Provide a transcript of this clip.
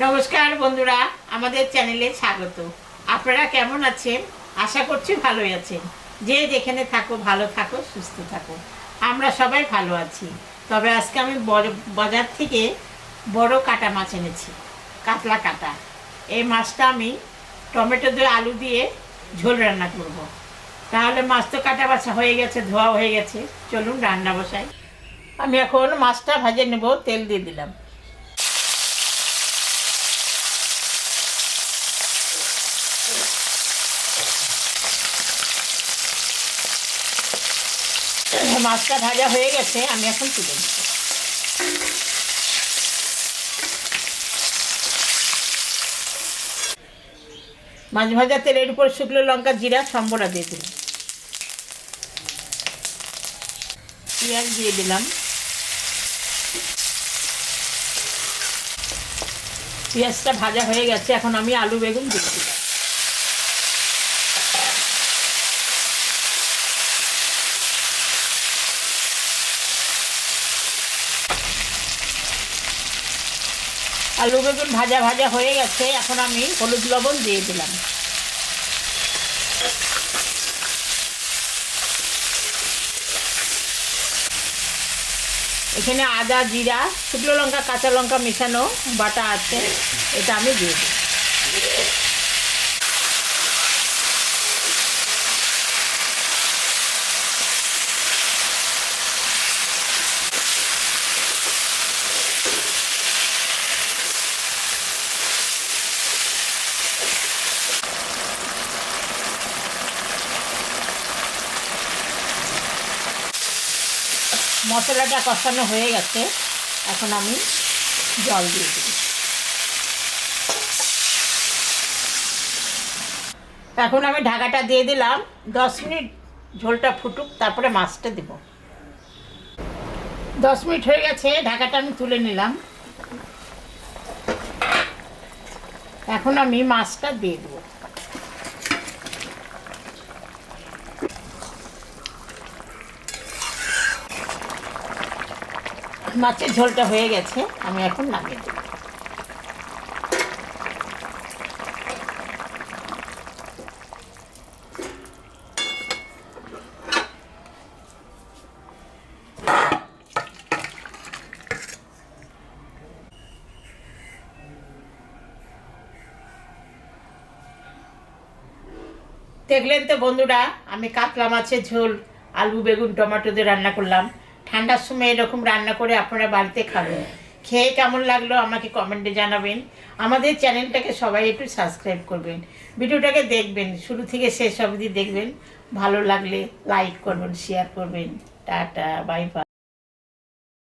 নমস্কার বন্ধুরা, আমাদের চ্যানেলে স্বাগত। আপনারা কেমন আছেন? আশা করছি ভালোই আছেন। যে যেখানে থাকো ভালো থাকো, সুস্থ থাকো। আমরা সবাই ভালো আছি। তবে আজকে আমি বাজার থেকে বড় কাটা মাছ এনেছি, কাতলা কাটা। এই মাছটা আমি টমেটো দিয়ে আলু দিয়ে ঝোল রান্না করব। তাহলে মাছ তো কাটা বাছা হয়ে গেছে, ধোয়া হয়ে গেছে, চলুন রান্না বসাই। আমি এখন মাছটা ভেজে নেব, তেল দিয়ে দিলাম। মাছটা ভাজা হয়ে গেছে, আমি এখন তুলে নেব। মাছ ভাজা তেলের উপর শুকনো লঙ্কা, জিরা, সম্বরা দিয়ে দিলাম। পেঁয়াজ দিয়ে দিলাম। পেঁয়াজটা ভাজা হয়ে গেছে, এখন আমি আলু বেগুন দিয়ে দিলাম। আলু বেগুন ভাজা ভাজা হয়ে গেছে, এখন আমি হলুদ লবণ দিয়ে দিলাম। এখানে আদা, জিরা, শুকনো লঙ্কা, কাঁচা লঙ্কা মেশানো বাটা আছে, এটা আমি দিয়ে দিই। মশলাটা কষানো হয়ে গেছে, এখন আমি জল দিয়ে দিই। এখন আমি ঢাকাটা দিয়ে দিলাম, 10 মিনিট ঝোলটা ফুটুক, তারপরে মাছটা দেব। 10 মিনিট হয়ে গেছে, ঢাকাটা আমি তুলে নিলাম। এখন আমি মাছটা দিয়ে দেবো। মাছের ঝোলটা হয়ে গেছে, আমি এখন নামিয়ে দেব। দেখলেন তো বন্ধুরা, আমি কাতলা মাছের ঝোল আলু বেগুন টমেটো দিয়ে রান্না করলাম। ঠান্ডার সময় এরকম রান্না করে আপনারা বাড়িতে খাবেন। খেয়ে কেমন লাগলো আমাকে কমেন্টে জানাবেন। আমাদের চ্যানেলটাকে সবাই একটু সাবস্ক্রাইব করবেন, ভিডিওটাকে দেখবেন, শুরু থেকে শেষ অবধি দেখবেন। ভালো লাগলে লাইক করবেন, শেয়ার করবেন। Tata, bye bye.